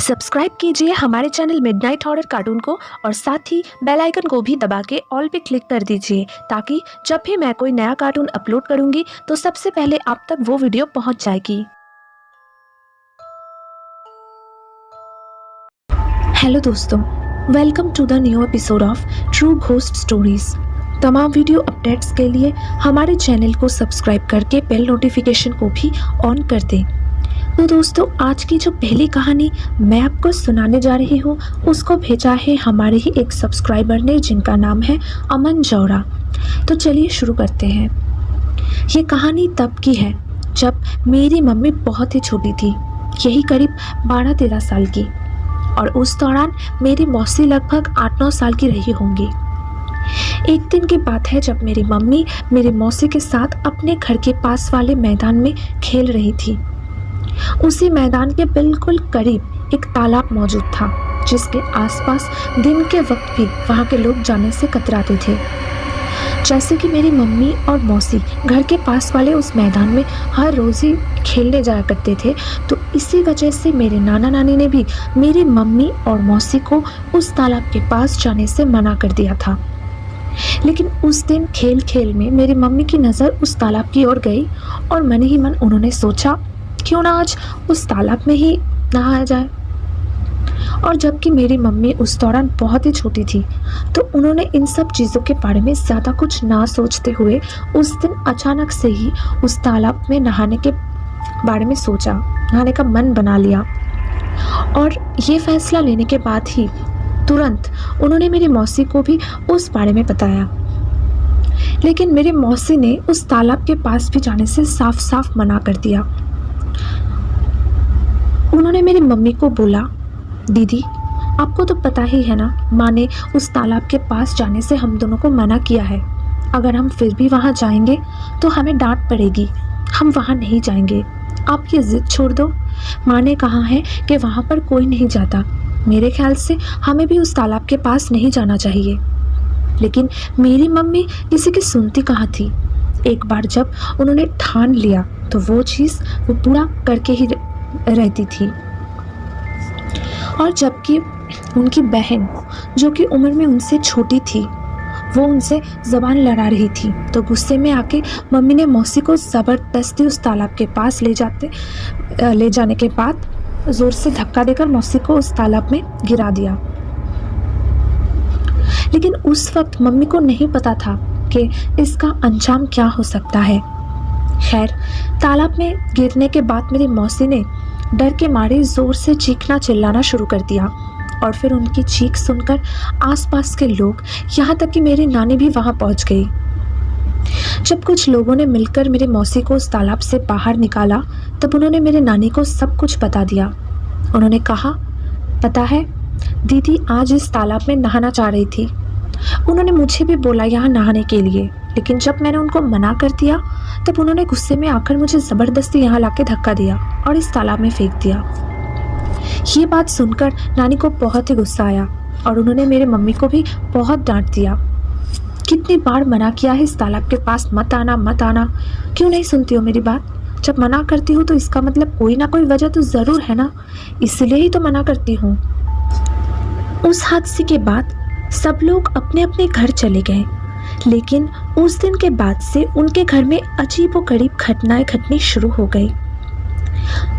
Subscribe कीजिए हमारे channel midnight horror cartoon को और साथ ही बेल आइकन को भी दबा के ऑल पे क्लिक कर दीजिए ताकि जब भी मैं कोई नया कार्टून अपलोड करूंगी तो सबसे पहले आप तक वो वीडियो पहुंच जाएगी। हेलो दोस्तों, welcome to the new episode of true ghost stories. तमाम वीडियो अपडेट्स के लिए हमारे चैनल को सब्सक्राइब करके बेल नोटिफिकेशन को भी ऑन कर दें। तो दोस्तों, आज की जो पहली कहानी मैं आपको सुनाने जा रही हूँ उसको भेजा है हमारे ही एक सब्सक्राइबर ने, जिनका नाम है अमन जौरा। तो चलिए शुरू करते हैं। ये कहानी तब की है जब मेरी मम्मी बहुत ही छोटी थी, यही करीब 12-13 साल की, और उस दौरान मेरी मौसी लगभग 8-9 साल की रही होंगी। एक दिन की बात है जब मेरी मम्मी मेरी मौसी के साथ अपने घर के पास वाले मैदान में खेल रही थी। उसी मैदान के बिल्कुल करीब एक तालाब मौजूद था, जिसके आसपास दिन के वक्त भी वहाँ के लोग जाने से कतराते थे। जैसे कि मेरी मम्मी और मौसी घर के पास वाले उस मैदान में हर रोज़ ही खेलने जाया करते थे, तो इसी वजह से मेरे नाना नानी ने भी मेरी मम्मी और मौसी को उस तालाब के पास जाने से मना कर दिया था। लेकिन उस दिन खेल खेल में मेरी मम्मी की नज़र उस तालाब की ओर गई और मन ही मन उन्होंने सोचा क्यों ना आज उस तालाब में ही नहाया जाए। और जबकि मेरी मम्मी उस दौरान बहुत ही छोटी थी, तो उन्होंने इन सब चीज़ों के बारे में ज़्यादा कुछ ना सोचते हुए उस दिन अचानक से ही उस तालाब में नहाने के बारे में सोचा, नहाने का मन बना लिया। और ये फैसला लेने के बाद ही तुरंत उन्होंने मेरी मौसी को भी उस बारे में बताया। लेकिन मेरी मौसी ने उस तालाब के पास भी जाने से साफ साफ मना कर दिया। उन्होंने मेरी मम्मी को बोला, दीदी आपको तो पता ही है ना, माँ ने उस तालाब के पास जाने से हम दोनों को मना किया है। अगर हम फिर भी वहाँ जाएंगे तो हमें डांट पड़ेगी, हम वहाँ नहीं जाएंगे। आप ये जिद छोड़ दो। माँ ने कहा है कि वहाँ पर कोई नहीं जाता, मेरे ख्याल से हमें भी उस तालाब के पास नहीं जाना चाहिए। लेकिन मेरी मम्मी किसी की सुनती कहाँ थी। एक बार जब उन्होंने ठान लिया तो वो चीज़ वो पूरा करके ही रहती थी। और जबकि उनकी बहन जो कि उम्र में उनसे छोटी थी, वो उनसे ज़बान लड़ा रही थी, तो गुस्से में आके मम्मी ने मौसी को ज़बरदस्ती उस तालाब के पास ले जाने के बाद ज़ोर से धक्का देकर मौसी को उस तालाब में गिरा दिया। लेकिन उस वक्त मम्मी को नहीं पता था कि इसका अंजाम क्या हो सकता है। खैर, तालाब में गिरने के बाद मेरी मौसी ने डर के मारे ज़ोर से चीखना चिल्लाना शुरू कर दिया, और फिर उनकी चीख सुनकर आसपास के लोग, यहाँ तक कि मेरी नानी भी वहाँ पहुँच गई। जब कुछ लोगों ने मिलकर मेरी मौसी को उस तालाब से बाहर निकाला, तब उन्होंने मेरी नानी को सब कुछ बता दिया। उन्होंने कहा, पता है दीदी आज इस तालाब में नहाना चाह रही थी। उन्होंने मुझे भी बोला यहाँ नहाने के लिए, लेकिन जब मैंने उनको मना कर दिया तब उन्होंने गुस्से में आकर मुझे ज़बरदस्ती यहाँ लाके धक्का दिया और इस तालाब में फेंक दिया। ये बात सुनकर नानी को बहुत ही गुस्सा आया और उन्होंने मेरे मम्मी को भी बहुत डांट दिया। कितनी बार मना किया है इस तालाब के पास मत आना मत आना, क्यों नहीं सुनती हो मेरी बात? जब मना करती हूँ तो इसका मतलब कोई ना कोई वजह तो ज़रूर है ना, इसलिए ही तो मना करती हूँ। उस हादसे के बाद सब लोग अपने अपने घर चले गए, लेकिन उस दिन के बाद से उनके घर में अजीबोगरीब घटनाएं घटनी शुरू हो गई।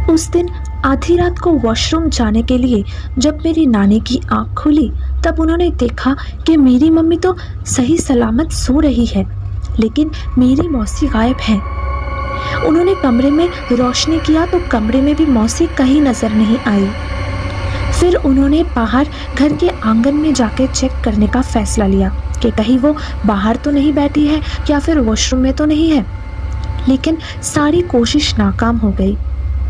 उस दिन आधी रात को वॉशरूम जाने के लिए जब मेरी नानी की आंख खुली, तब उन्होंने देखा कि मेरी मम्मी तो सही सलामत सो रही है, लेकिन मेरी मौसी गायब है। उन्होंने कमरे में रोशनी किया तो कमरे में भी मौसी कहीं नज़र नहीं आई। फिर उन्होंने बाहर घर के आंगन में जाकर चेक करने का फैसला लिया कि कहीं वो बाहर तो नहीं बैठी है या फिर वॉशरूम में तो नहीं है, लेकिन सारी कोशिश नाकाम हो गई।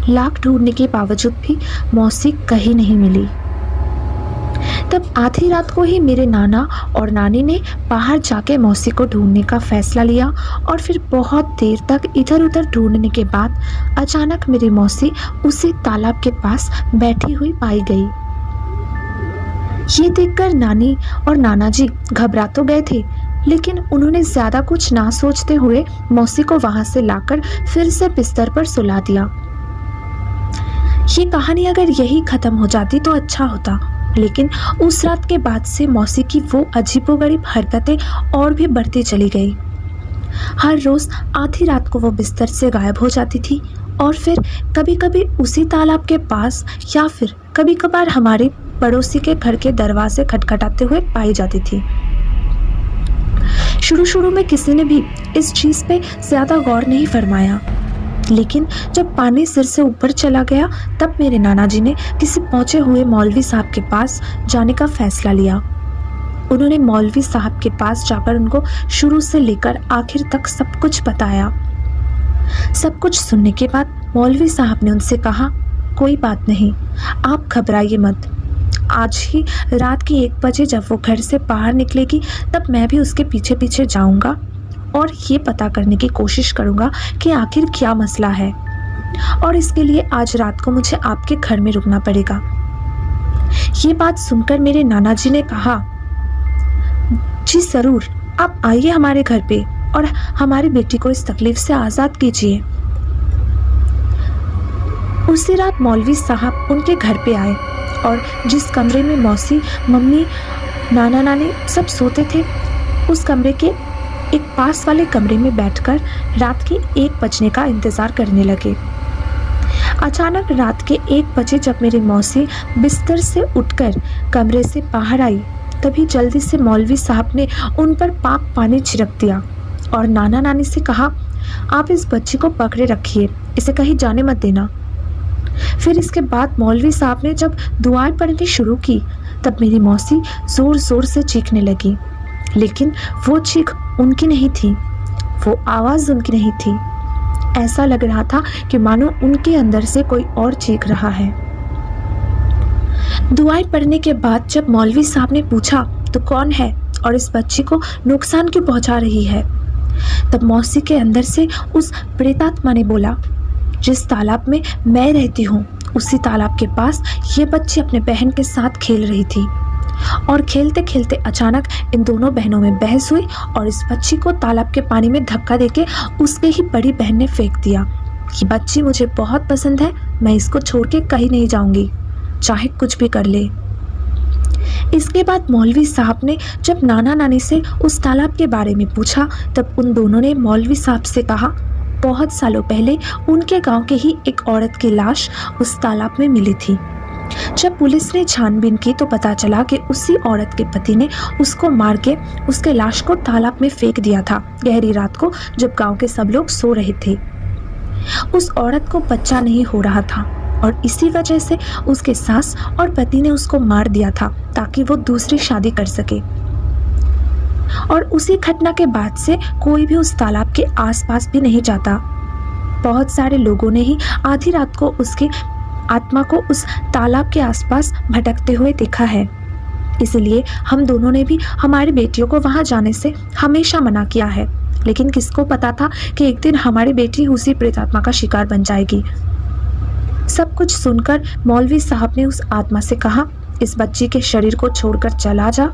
लाख ढूंढने के बावजूद भी मौसी कहीं नहीं मिली। तब आधी रात को ही मेरे नाना और नानी ने बाहर जाके मौसी को ढूंढने का फैसला लिया, और फिर बहुत देर तक इधर उधर ढूंढने के बाद अचानक मेरी मौसी उसी तालाब के पास बैठी हुई पाई गई। ये देखकर नानी और नाना जी घबरा तो गए थे, लेकिन उन्होंने ज़्यादा कुछ ना सोचते हुए मौसी को वहाँ से लाकर फिर से बिस्तर पर सुला दिया। ये कहानी अगर यही ख़त्म हो जाती तो अच्छा होता, लेकिन उस रात के बाद से मौसी की वो अजीबोगरीब हरकतें और भी बढ़ती चली गई। हर रोज़ आधी रात को वो बिस्तर से गायब हो जाती थी और फिर कभी कभी उसी तालाब के पास या फिर कभी कभार हमारे पड़ोसी के घर के दरवाजे खटखटाते हुए पाई जाती थी। शुरू शुरू में किसी ने भी इस चीज़ पे ज़्यादा गौर नहीं फरमाया, लेकिन जब पानी सिर से ऊपर चला गया तब मेरे नाना जी ने किसी पहुंचे हुए मौलवी साहब के पास जाने का फैसला लिया। उन्होंने मौलवी साहब के पास जाकर उनको शुरू से लेकर आखिर तक सब कुछ बताया। सब कुछ सुनने के बाद मौलवी साहब ने उनसे कहा, कोई बात नहीं, आप घबराइए मत। आज ही रात के 1 बजे जब वो घर से बाहर निकलेगी तब मैं भी उसके पीछे पीछे जाऊंगा और ये पता करने की कोशिश करूंगा कि आखिर क्या मसला है, और इसके लिए आज रात को मुझे आपके घर में रुकना पड़ेगा। ये बात सुनकर मेरे नाना जी ने कहा, जी ज़रूर, आप आइए हमारे घर पे और हमारी बेटी को इस तकलीफ से आज़ाद कीजिए। उसी रात मौलवी साहब उनके घर पे आए और जिस कमरे में मौसी, मम्मी, नाना नानी सब सोते थे, उस कमरे के एक पास वाले कमरे में बैठकर रात के 1 बजने का इंतज़ार करने लगे। अचानक रात के 1 बजे जब मेरी मौसी बिस्तर से उठकर कमरे से बाहर आई, तभी जल्दी से मौलवी साहब ने उन पर पाक पानी छिड़क दिया और नाना नानी से कहा, आप इस बच्ची को पकड़े रखिए, इसे कहीं जाने मत देना। फिर इसके बाद मौलवी साहब ने जब दुआएं पढ़नी शुरू की तब मेरी मौसी ज़ोर ज़ोर से चीखने लगी, लेकिन वो चीख उनकी नहीं थी, वो आवाज़ उनकी नहीं थी। ऐसा लग रहा था कि मानो उनके अंदर से कोई और चीख रहा है। दुआएं पढ़ने के बाद जब मौलवी साहब ने पूछा तो कौन है और इस बच्ची को नुकसान क्यों पहुंचा रही है, तब मौसी के अंदर से उस प्रेतात्मा ने बोला, जिस तालाब में मैं रहती हूँ उसी तालाब के पास ये बच्ची अपने बहन के साथ खेल रही थी और खेलते खेलते अचानक इन दोनों बहनों में बहस हुई और इस बच्ची को तालाब के पानी में धक्का देके उसके ही बड़ी बहन ने फेंक दिया। ये बच्ची मुझे बहुत पसंद है, मैं इसको छोड़ के कहीं नहीं जाऊंगी, चाहे कुछ भी कर ले। इसके बाद मौलवी साहब ने जब नाना नानी से उस तालाब के बारे में पूछा तब उन दोनों ने मौलवी साहब से कहा, बहुत सालों पहले उनके गांव के ही एक औरत की लाश उस तालाब में मिली थी। जब पुलिस ने छानबीन की तो पता चला कि उसी औरत के पति ने उसको मार के उसके लाश को तालाब में फेंक दिया था गहरी रात को, जब गांव के सब लोग सो रहे थे। उस औरत को बच्चा नहीं हो रहा था और इसी वजह से उसके सास और पति ने उसको मार दिया था ताकि वो दूसरी शादी कर सके। और उसी घटना के बाद से कोई भी उस तालाब के आसपास भी नहीं जाता। बहुत सारे लोगों ने ही आधी रात को उसकी आत्मा को उस तालाब के आसपास भटकते हुए देखा है। इसलिए हम दोनों ने भी हमारी बेटियों को वहां जाने से हमेशा मना किया है, लेकिन किसको पता था कि एक दिन हमारी बेटी उसी प्रेतात्मा का शिकार बन जाएगी। सब कुछ सुनकर मौलवी साहब ने उस आत्मा से कहा, इस बच्ची के शरीर को छोड़कर चला जा,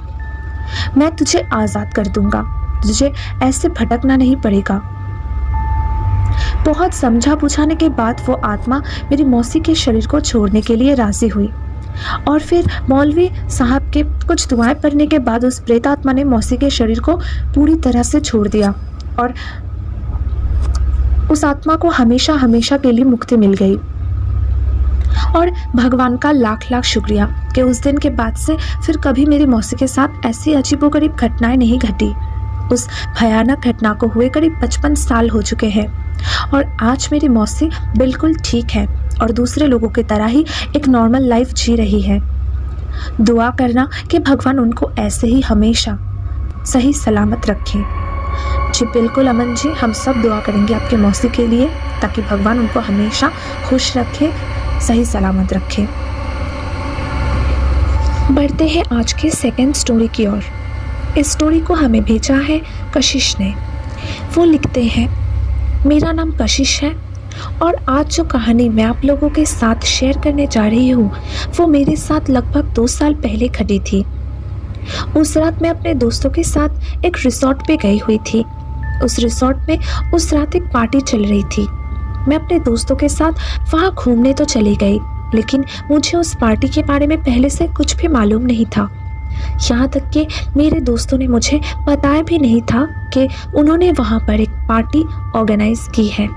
मैं तुझे आज़ाद कर दूंगा, तुझे ऐसे भटकना नहीं पड़ेगा। बहुत समझा बुझाने के बाद वो आत्मा मेरी मौसी के शरीर को छोड़ने के लिए राजी हुई और फिर मौलवी साहब के कुछ दुआएं पढ़ने के बाद उस प्रेतात्मा ने मौसी के शरीर को पूरी तरह से छोड़ दिया और उस आत्मा को हमेशा हमेशा के लिए मुक्ति मिल गई। और भगवान का लाख लाख शुक्रिया कि उस दिन के बाद से फिर कभी मेरी मौसी के साथ ऐसी अजीबोगरीब घटनाएं नहीं घटी। उस भयानक घटना को हुए करीब 55 साल हो चुके हैं और आज मेरी मौसी बिल्कुल ठीक है और दूसरे लोगों की तरह ही एक नॉर्मल लाइफ जी रही है। दुआ करना कि भगवान उनको ऐसे ही हमेशा सही सलामत रखे। जी बिल्कुल अमन जी, हम सब दुआ करेंगे आपके मौसी के लिए ताकि भगवान उनको हमेशा खुश रखे, सही सलामत रखे। बढ़ते हैं आज के सेकंड स्टोरी की ओर। इस स्टोरी को हमें भेजा है कशिश ने। वो लिखते हैं, मेरा नाम कशिश है और आज जो कहानी मैं आप लोगों के साथ शेयर करने जा रही हूँ वो मेरे साथ लगभग 2 साल पहले घटी थी। उस रात मैं अपने दोस्तों के साथ एक रिसोर्ट पे गई हुई थी। उस रिसोर्ट में उस रात एक पार्टी चल रही थी। मैं अपने दोस्तों के साथ वहाँ घूमने तो चली गई, लेकिन मुझे उस पार्टी के बारे में पहले से कुछ भी मालूम नहीं था। यहाँ तक कि मेरे दोस्तों ने मुझे बताया भी नहीं था कि उन्होंने वहाँ पर एक पार्टी ऑर्गेनाइज की है।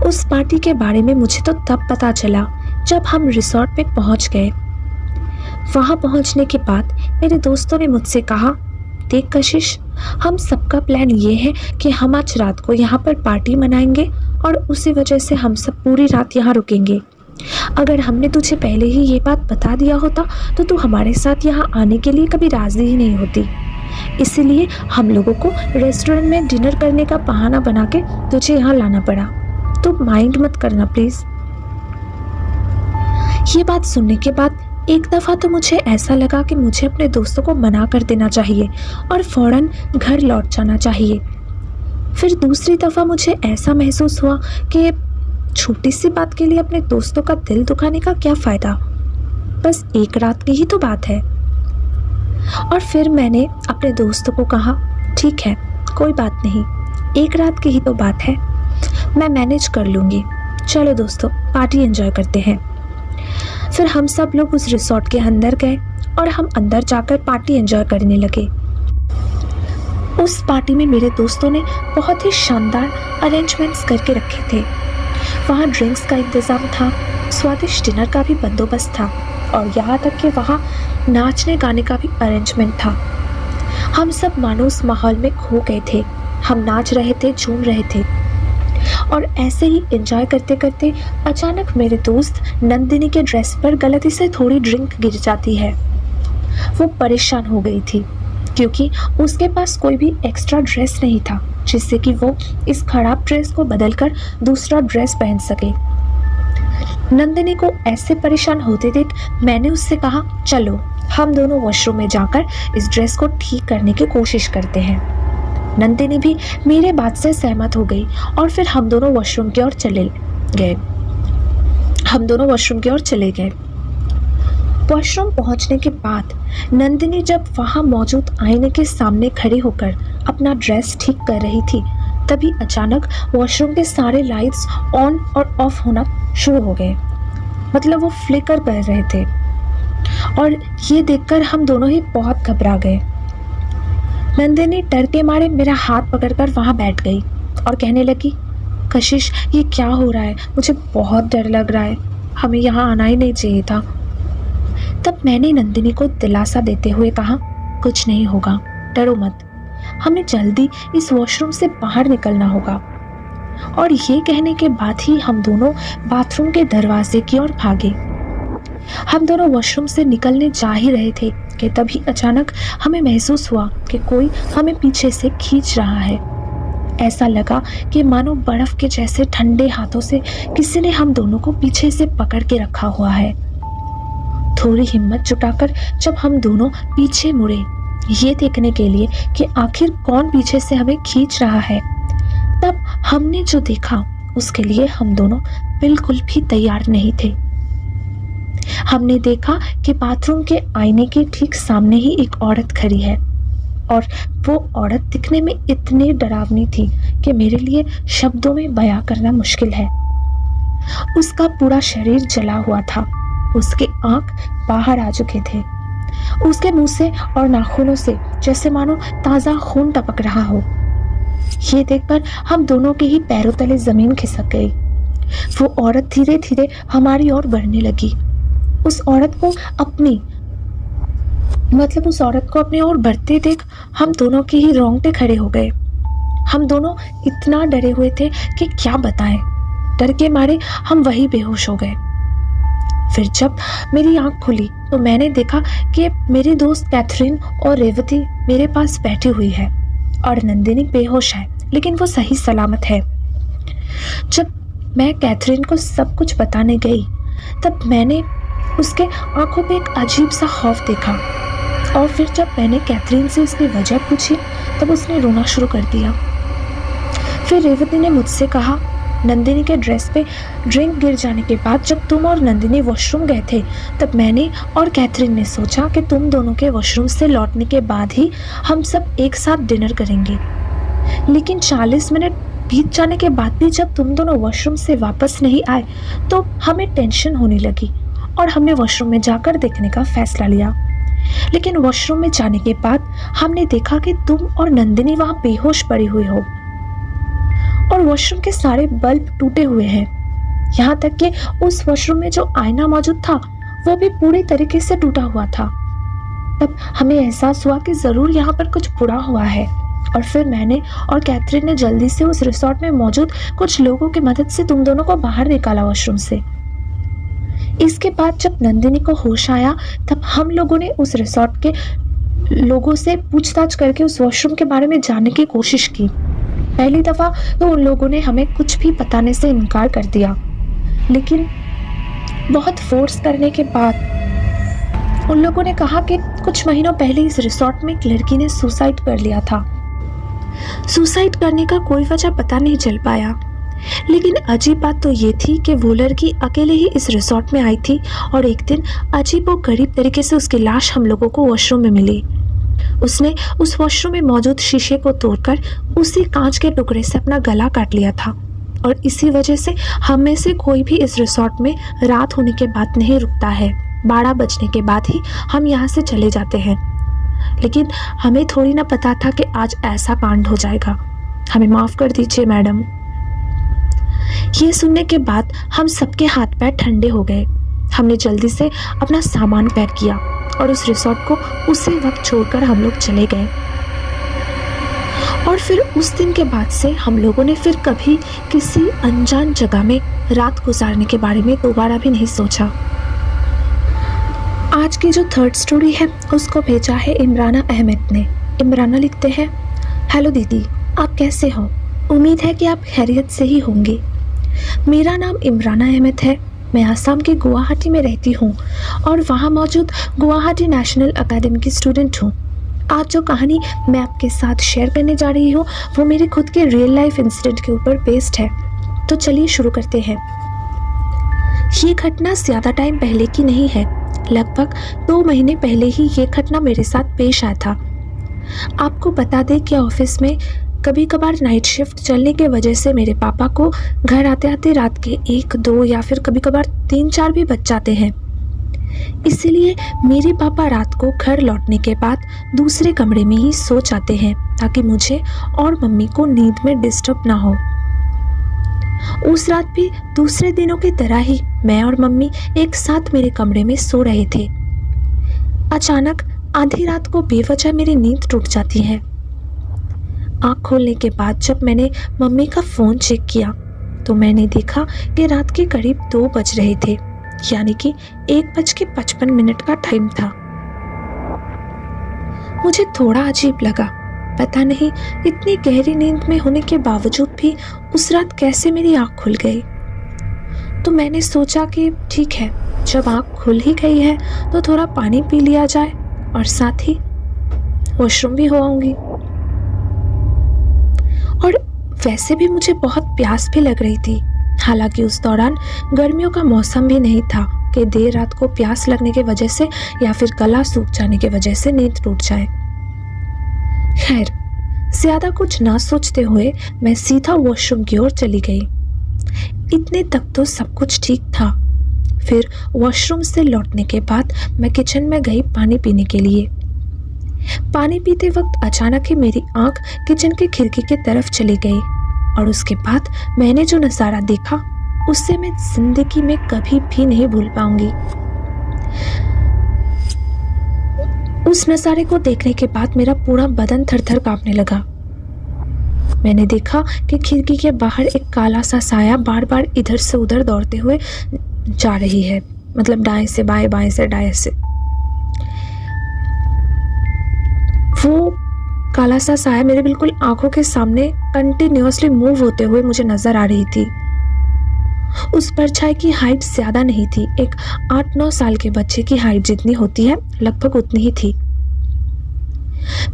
उस पार्टी के बारे में मुझे तो तब पता चला जब हम रिसोर्ट में पहुँच गए। वहाँ पहुँचने के बाद मेरे दोस्तों ने मुझसे कहा, देख कशिश, हम सबका प्लान ये है कि हम आज रात को यहाँ पर पार्टी मनाएंगे और उसी वजह से हम सब पूरी रात यहाँ रुकेंगे। अगर हमने तुझे पहले ही ये बात बता दिया होता तो तू हमारे साथ यहाँ आने के लिए कभी राज़ी ही नहीं होती। इसीलिए हम लोगों को रेस्टोरेंट में डिनर करने का बहाना बना के तुझे यहाँ लाना पड़ा। तू माइंड मत करना प्लीज़। ये बात सुनने के बाद एक दफ़ा तो मुझे ऐसा लगा कि मुझे अपने दोस्तों को मना कर देना चाहिए और फ़ौरन घर लौट जाना चाहिए। फिर दूसरी दफ़ा मुझे ऐसा महसूस हुआ कि छोटी सी बात के लिए अपने दोस्तों का दिल दुखाने का क्या फ़ायदा, बस एक रात की ही तो बात है। और फिर मैंने अपने दोस्तों को कहा, ठीक है कोई बात नहीं, एक रात की ही तो बात है, मैं मैनेज कर लूँगी। चलो दोस्तों पार्टी एंजॉय करते हैं। फिर हम सब लोग उस रिसोर्ट के अंदर गए और हम अंदर जाकर पार्टी एंजॉय करने लगे। उस पार्टी में मेरे दोस्तों ने बहुत ही शानदार अरेंजमेंट्स करके रखे थे। वहाँ ड्रिंक्स का इंतज़ाम था, स्वादिष्ट डिनर का भी बंदोबस्त था और यहाँ तक कि वहाँ नाचने गाने का भी अरेंजमेंट था। हम सब मानो उस माहौल में खो गए थे। हम नाच रहे थे, झूम रहे थे और ऐसे ही एंजॉय करते करते अचानक मेरे दोस्त नंदिनी के ड्रेस पर गलती से थोड़ी ड्रिंक गिर जाती है। वो परेशान हो गई थी क्योंकि उसके पास कोई भी एक्स्ट्रा ड्रेस नहीं था जिससे कि वो इस खराब ड्रेस को बदलकर दूसरा ड्रेस पहन सके। नंदिनी को ऐसे परेशान होते देख मैंने उससे कहा, चलो हम दोनों वॉशरूम में जाकर इस ड्रेस को ठीक करने की कोशिश करते हैं। नंदिनी भी मेरे बात से सहमत हो गई और फिर हम दोनों वॉशरूम की ओर चले गए। वॉशरूम पहुंचने के बाद नंदिनी जब वहां मौजूद आईने के सामने खड़ी होकर अपना ड्रेस ठीक कर रही थी, तभी अचानक वॉशरूम के सारे लाइट्स ऑन और ऑफ होना शुरू हो गए। मतलब वो फ्लिकर कर रहे थे और ये देखकर हम दोनों ही बहुत घबरा गए। नंदिनी डर के मारे मेरा हाथ पकड़कर वहां बैठ गई और कहने लगी, कशिश ये क्या हो रहा है, मुझे बहुत डर लग रहा है, हमें यहाँ आना ही नहीं चाहिए था। तब मैंने नंदिनी को दिलासा देते हुए कहा, कुछ नहीं होगा, डरो मत, हमें जल्दी इस वॉशरूम से बाहर निकलना होगा। और ये कहने के बाद ही हम दोनों बाथरूम के दरवाजे की ओर भागे। हम दोनों वॉशरूम से निकलने जा ही रहे थे कि तभी अचानक हमें महसूस हुआ कि कोई हमें पीछे से खींच रहा है। ऐसा लगा कि मानो बर्फ के जैसे ठंडे हाथों से किसी ने हम दोनों को पीछे से पकड़ के रखा हुआ है। थोड़ी हिम्मत जुटाकर जब हम दोनों पीछे मुड़े ये देखने के लिए कि आखिर कौन पीछे से हमें खींच रहा है, तब हमने जो देखा उसके लिए हम दोनों बिल्कुल भी तैयार नहीं थे। हमने देखा कि बाथरूम के आईने के ठीक सामने ही एक औरत खड़ी है और वो औरत दिखने में इतनी डरावनी थी कि मेरे लिए शब्दों में बयां करना मुश्किल है। उसका पूरा शरीर जला हुआ था, उसके आंख बाहर आ चुके थे, उसके मुंह से और नाखूनों से जैसे मानो ताज़ा खून टपक रहा हो। ये देखकर हम दोनों के ही पैरों तले जमीन खिसक गई। वो औरत धीरे धीरे हमारी ओर बढ़ने लगी। उस औरत को अपनी ओर बढ़ते देख हम दोनों के ही रोंगटे खड़े हो गए। हम दोनों इतना डरे हुए थे कि क्या बताएं। डर के मारे हम वही बेहोश हो गए। फिर जब मेरी आंख खुली तो मैंने देखा कि मेरी दोस्त कैथरीन और रेवती मेरे पास बैठी हुई है और नंदिनी बेहोश है, लेकिन वो सही सलामत है। जब मैं कैथरीन को सब कुछ बताने गई तब मैंने उसके आंखों पे एक अजीब सा खौफ देखा और फिर जब मैंने कैथरीन से इसकी वजह पूछी तब उसने रोना शुरू कर दिया। फिर रेवती ने मुझसे कहा, नंदिनी के ड्रेस पे ड्रिंक गिर जाने के बाद जब तुम और नंदिनी वॉशरूम गए थे तब मैंने और कैथरीन ने सोचा कि तुम दोनों के वॉशरूम से लौटने के बाद ही हम सब एक साथ डिनर करेंगे। लेकिन 40 मिनट बीत जाने के बाद भी जब तुम दोनों वॉशरूम से वापस नहीं आए तो हमें टेंशन होने लगी और हमने वॉशरूम में जाकर देखने का फैसला लिया। लेकिन वॉशरूम में जाने के बाद हमने देखा कि तुम और नंदिनी वहां बेहोश पड़ी हुई हो और वॉशरूम के सारे बल्ब टूटे हुए हैं। यहाँ तक कि उस वॉशरूम में जो आईना मौजूद था वो भी पूरी तरीके से टूटा हुआ था। तब हमें एहसास हुआ कि जरूर यहाँ पर कुछ बुरा हुआ है और फिर मैंने और कैथरीन ने जल्दी से उस रिसोर्ट में मौजूद कुछ लोगों की मदद से तुम दोनों को बाहर निकाला वॉशरूम से। इसके बाद जब नंदिनी को होश आया तब हम लोगों ने उस रिसोर्ट के लोगों से पूछताछ करके उस वॉशरूम के बारे में जानने की कोशिश की। पहली दफा तो उन लोगों ने हमें कुछ भी बताने से इनकार कर दिया, लेकिन बहुत फोर्स करने के बाद उन लोगों ने कहा कि कुछ महीनों पहले इस रिसोर्ट में एक लड़की ने सुसाइड कर लिया था। सुसाइड करने का कोई वजह पता नहीं चल पाया, लेकिन अजीब बात तो ये थी कि वो लड़की अकेले ही इस रिसोर्ट में आई थी और एक दिन अजीब और गरीब तरीके से उसकी लाश हम लोगों को वॉशरूम में मिली। उसने उस वॉशरूम में मौजूद शीशे को तोड़कर उसी कांच के टुकड़े से अपना गला काट लिया था और इसी वजह से हम में से कोई भी इस रिसोर्ट में रात होने के बाद नहीं रुकता है। 12 बजने के बाद ही हम यहाँ से चले जाते हैं, लेकिन हमें थोड़ी ना पता था कि आज ऐसा कांड हो जाएगा। हमें माफ कर दीजिए मैडम। ये सुनने के बाद हम सबके हाथ पैर ठंडे हो गए। हमने जल्दी से अपना सामान पैक किया और उस रिसोर्ट को उसी वक्त छोड़कर हम लोग चले गए। और फिर उस दिन के बाद से हम लोगों ने फिर कभी किसी अनजान जगह में रात गुजारने के बारे में दोबारा भी नहीं सोचा। आज की जो थर्ड स्टोरी है उसको भेजा है इमराना अहमद ने। इमराना लिखते हैं, हेलो दीदी, आप कैसे हो? उम्मीद है कि आप खैरियत से ही होंगे। मेरा नाम इमराना अहमद है। मैं आसाम के गुवाहाटी में रहती हूँ और वहाँ मौजूद गुवाहाटी नेशनल अकेडमी की स्टूडेंट हूँ। आज जो कहानी मैं आपके साथ शेयर करने जा रही हूँ वो मेरे खुद के रियल लाइफ इंसिडेंट के ऊपर बेस्ड है। तो चलिए शुरू करते हैं। ये घटना ज़्यादा टाइम पहले की नहीं है, लगभग 2 महीने पहले ही ये घटना मेरे साथ पेश आया था। आपको बता दें कि ऑफिस में कभी कभार नाइट शिफ्ट चलने की वजह से मेरे पापा को घर आते आते रात के 1, 2 या फिर कभी कभार 3, 4 भी बज जाते हैं। इसीलिए मेरे पापा रात को घर लौटने के बाद दूसरे कमरे में ही सो जाते हैं ताकि मुझे और मम्मी को नींद में डिस्टर्ब ना हो। उस रात भी दूसरे दिनों की तरह ही मैं और मम्मी एक साथ मेरे कमरे में सो रहे थे। अचानक आधी रात को बेवजह मेरी नींद टूट जाती है। आँख खोलने के बाद जब मैंने मम्मी का फ़ोन चेक किया तो मैंने देखा कि रात के करीब 2 बज रहे थे, यानी कि 1:55 का टाइम था। मुझे थोड़ा अजीब लगा। पता नहीं इतनी गहरी नींद में होने के बावजूद भी उस रात कैसे मेरी आँख खुल गई। तो मैंने सोचा कि ठीक है, जब आँख खुल ही गई है तो थोड़ा पानी पी लिया जाए और साथ ही वॉशरूम भी हो आऊंगी। और वैसे भी मुझे बहुत प्यास भी लग रही थी। हालांकि उस दौरान गर्मियों का मौसम भी नहीं था कि देर रात को प्यास लगने की वजह से या फिर गला सूख जाने की वजह से नींद टूट जाए। खैर, ज्यादा कुछ ना सोचते हुए मैं सीधा वॉशरूम की ओर चली गई। इतने तक तो सब कुछ ठीक था। फिर वॉशरूम से लौटने के बाद मैं किचन में गई पानी पीने के लिए। पानी पीते वक्त अचानक ही मेरी आंख किचन की खिड़की की तरफ चली गई और उसके बाद मैंने जो नज़ारा देखा उससे मैं जिंदगी में कभी भी नहीं भूल पाऊंगी। उस नज़ारे को देखने के बाद मेरा पूरा बदन थर-थर कांपने लगा। मैंने देखा कि खिड़की के बाहर एक काला सा साया बार बार इधर से उधर दौड़ते हुए जा रही है, मतलब दाएं से बाएं, बाएं से दाएं से। वो काला सा साया मेरे बिल्कुल आंखों के सामने कंटिन्यूअसली मूव होते हुए मुझे नजर आ रही थी। उस परछाई की हाइट ज्यादा नहीं थी, एक 8-9 साल के बच्चे की हाइट जितनी होती है लगभग उतनी ही थी।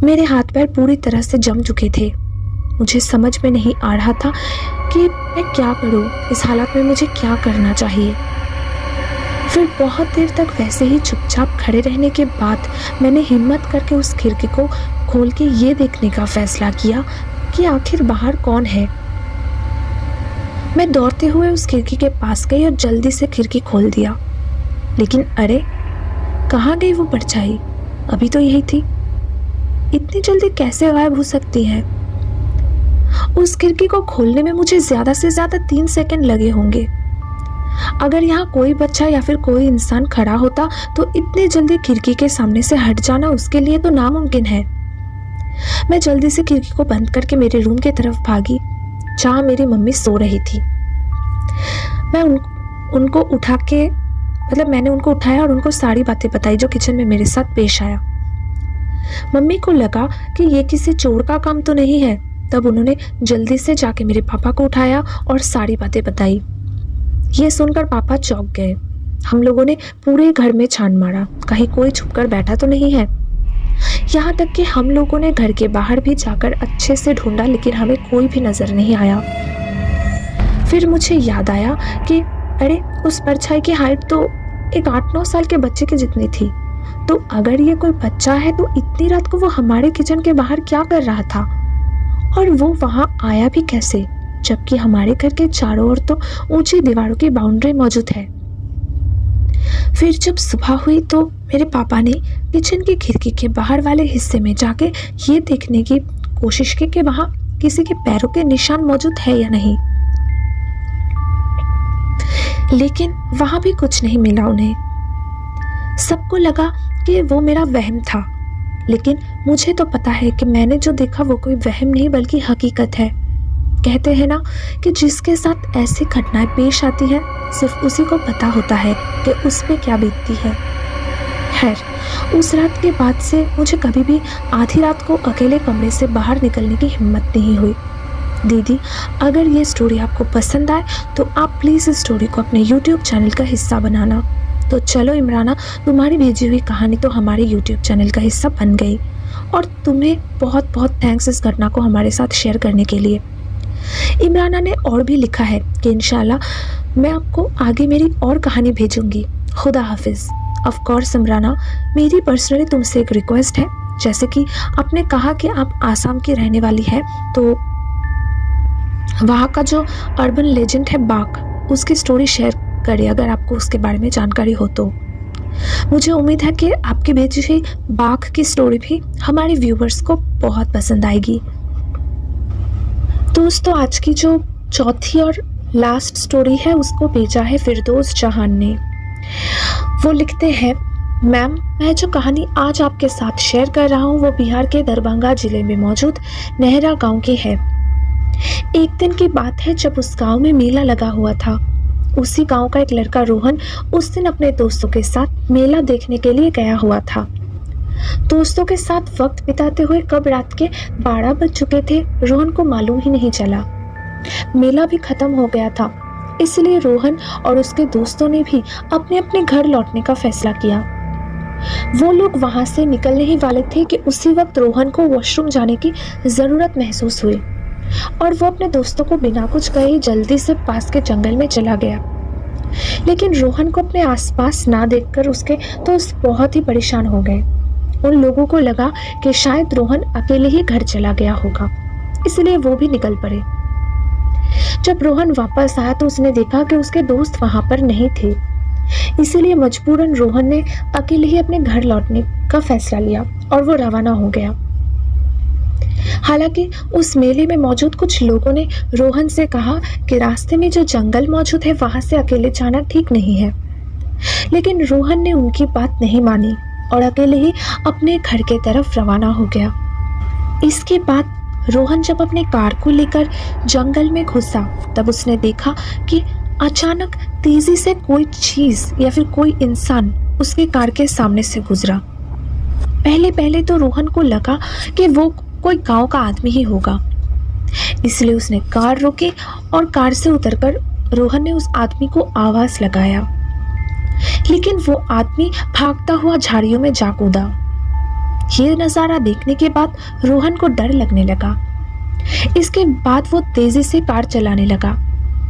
मेरे हाथ पैर पूरी तरह से जम चुके थे। मुझे समझ में नहीं आ रहा था कि मैं क्या करूं, इस हालत में मुझे क्या करना चाहिए। फिर बहुत देर तक वैसे ही चुपचाप खड़े रहने के बाद मैंने हिम्मत करके उस खिड़की को खोल के ये देखने का फैसला किया कि आखिर बाहर कौन है। मैं दौड़ते हुए उस खिड़की के पास गई और जल्दी से खिड़की खोल दिया। लेकिन अरे, कहाँ गई वो परछाई? अभी तो यही थी। इतनी जल्दी कैसे गायब हो सकती है? उस खिड़की को खोलने में मुझे ज़्यादा से ज़्यादा 3 सेकंड लगे होंगे। अगर यहाँ कोई बच्चा या फिर कोई इंसान खड़ा होता तो इतनी जल्दी खिड़की के सामने से हट जाना उसके लिए तो नामुमकिन है। मैं जल्दी से खिड़की को बंद करके मेरे रूम की तरफ भागी, जहाँ मेरी मम्मी सो रही थी। मैंने उनको उठाया और उनको सारी बातें बताई जो किचन में मेरे साथ पेश आया। मम्मी को लगा कि ये किसी चोर का काम तो नहीं है। तब उन्होंने जल्दी से जाके मेरे पापा को उठाया और सारी बातें बताई। ये सुनकर पापा चौंक गए। हम लोगों ने पूरे घर में छान मारा, कहीं कोई छुपकर बैठा तो नहीं है। यहाँ तक कि हम लोगों ने घर के बाहर भी जाकर अच्छे से ढूंढा, लेकिन हमें कोई भी नजर नहीं आया। फिर मुझे याद आया कि अरे, उस परछाई की हाइट तो एक 8-9 साल के बच्चे की जितनी थी। तो अगर ये कोई बच्चा है तो इतनी रात को वो हमारे किचन के बाहर क्या कर रहा था, और वो वहां आया भी कैसे, जबकि हमारे घर के चारों ओर तो ऊंची दीवारों की बाउंड्री मौजूद है। फिर जब सुबह हुई तो मेरे पापा ने किचन की खिड़की के बाहर वाले हिस्से में जाके ये देखने की कोशिश की कि वहां किसी के पैरों के निशान मौजूद है या नहीं, लेकिन वहां भी कुछ नहीं मिला उन्हें। सबको लगा कि वो मेरा वहम था, लेकिन मुझे तो पता है कि मैंने जो देखा वो कोई वहम नहीं बल्कि हकीकत है। कहते हैं ना कि जिसके साथ ऐसी घटनाएं पेश आती हैं सिर्फ उसी को पता होता है कि उस पे क्या बीतती है। खैर, उस रात के बाद से मुझे कभी भी आधी रात को अकेले कमरे से बाहर निकलने की हिम्मत नहीं हुई। दीदी, अगर ये स्टोरी आपको पसंद आए तो आप प्लीज़ इस स्टोरी को अपने YouTube चैनल का हिस्सा बनाना। तो चलो इमराना, तुम्हारी भेजी हुई कहानी तो हमारे YouTube चैनल का हिस्सा बन गई, और तुम्हें बहुत बहुत थैंक्स इस घटना को हमारे साथ शेयर करने के लिए। इमराना ने और भी लिखा है कि इंशाल्लाह मैं आपको आगे मेरी और कहानी भेजूंगी। खुदा हाफिज़। ऑफ कोर्स इमराना, मेरी पर्सनली तुमसे एक रिक्वेस्ट है, जैसे कि आपने कहा कि आप आसाम की रहने वाली है, तो वहाँ का जो अर्बन लेजेंड है बाघ, उसकी स्टोरी शेयर करिए अगर आपको उसके बारे में जानकारी हो तो। मुझे उम्मीद है कि आपकी भेजी हुई बाघ की स्टोरी भी हमारे व्यूवर्स को बहुत पसंद आएगी। दोस्तों, आज की जो चौथी और लास्ट स्टोरी है उसको भेजा है फिरदौस जहान ने। वो लिखते हैं, मैम, मैं जो कहानी आज आपके साथ शेयर कर रहा हूँ वो बिहार के दरभंगा जिले में मौजूद नेहरा गांव की है। एक दिन की बात है जब उस गांव में मेला लगा हुआ था। उसी गांव का एक लड़का रोहन उस दिन अपने दोस्तों के साथ मेला देखने के लिए गया हुआ था। दोस्तों के साथ वक्त बिताते हुए कब रात के 12 बज चुके थे रोहन को मालूम ही नहीं चला। मेला भी खत्म हो गया था, इसलिए रोहन और उसके दोस्तों ने भी अपने अपने घर लौटने का फैसला किया। वो लोग वहां से निकलने ही वाले थे कि उसी वक्त रोहन को वॉशरूम जाने की जरूरत महसूस हुई और वो अपने दोस्तों को बिना कुछ कहे जल्दी से पास के जंगल में चला गया। लेकिन रोहन को अपने आसपास ना देखकर उसके दोस्त बहुत ही परेशान हो गए। उन लोगों को लगा कि शायद रोहन अकेले ही घर चला गया होगा, इसलिए वो भी निकल पड़े। जब रोहन वापस आया तो उसने देखा कि उसके दोस्त वहां पर नहीं थे, इसीलिए मजबूरन रोहन ने अकेले ही अपने घर लौटने का फैसला लिया और वो रवाना हो गया। हालांकि उस मेले में मौजूद कुछ लोगों ने रोहन से कहा कि रास्ते में जो जंगल मौजूद है वहां से अकेले जाना ठीक नहीं है, लेकिन रोहन ने उनकी बात नहीं मानी और अकेले ही अपने घर के तरफ रवाना हो गया। इसके बाद रोहन जब अपने कार को लेकर जंगल में घुसा तब उसने देखा कि अचानक तेजी से कोई चीज या फिर कोई इंसान उसके कार के सामने से गुजरा। पहले तो रोहन को लगा कि वो कोई गांव का आदमी ही होगा, इसलिए उसने कार रोकी और कार से उतरकर रोहन ने उस आदमी को आवाज लगाया, लेकिन वो आदमी भागता हुआ झाड़ियों में जा कूदा। ये नजारा देखने के बाद रोहन को डर लगने लगा। इसके बाद वो तेजी से कार चलाने लगा,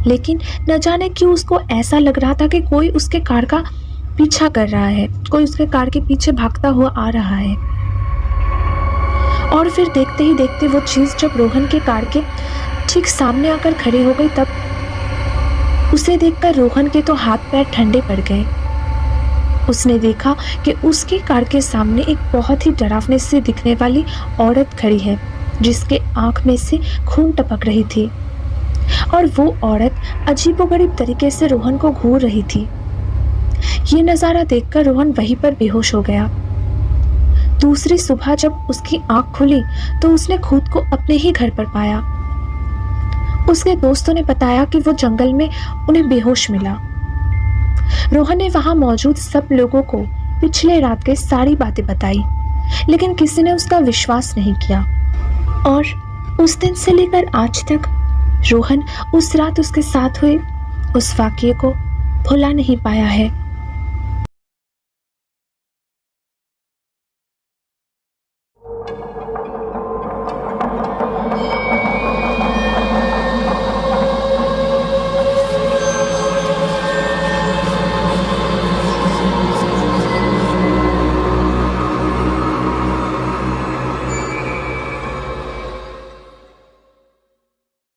लेकिन न जाने क्यों उसको ऐसा लग रहा था कि कोई उसके कार का पीछा कर रहा है, कोई उसके कार के पीछे भागता हुआ आ रहा है। और फिर देखते ही देखते वो चीज जब रोहन के कार के ठीक सामने आकर खड़ी हो गई तब उसे देखकर रोहन के तो हाथ पैर ठंडे पड़ गए। उसने देखा कि उसकी कार के सामने एक बहुत ही डरावने से दिखने वाली औरत खड़ी है, जिसके आंख में से खून टपक रही थी और वो औरत अजीबोगरीब तरीके से रोहन को घूर रही थी। ये नज़ारा देखकर रोहन वहीं पर बेहोश हो गया। दूसरी सुबह जब उसकी आंख खुली तो उसने खुद को अपने ही घर पर पाया। उसके दोस्तों ने बताया कि वो जंगल में उन्हें बेहोश मिला। रोहन ने वहां मौजूद सब लोगों को पिछले रात की सारी बातें बताई, लेकिन किसी ने उसका विश्वास नहीं किया और उस दिन से लेकर आज तक रोहन उस रात उसके साथ हुए उस वाकये को भुला नहीं पाया है।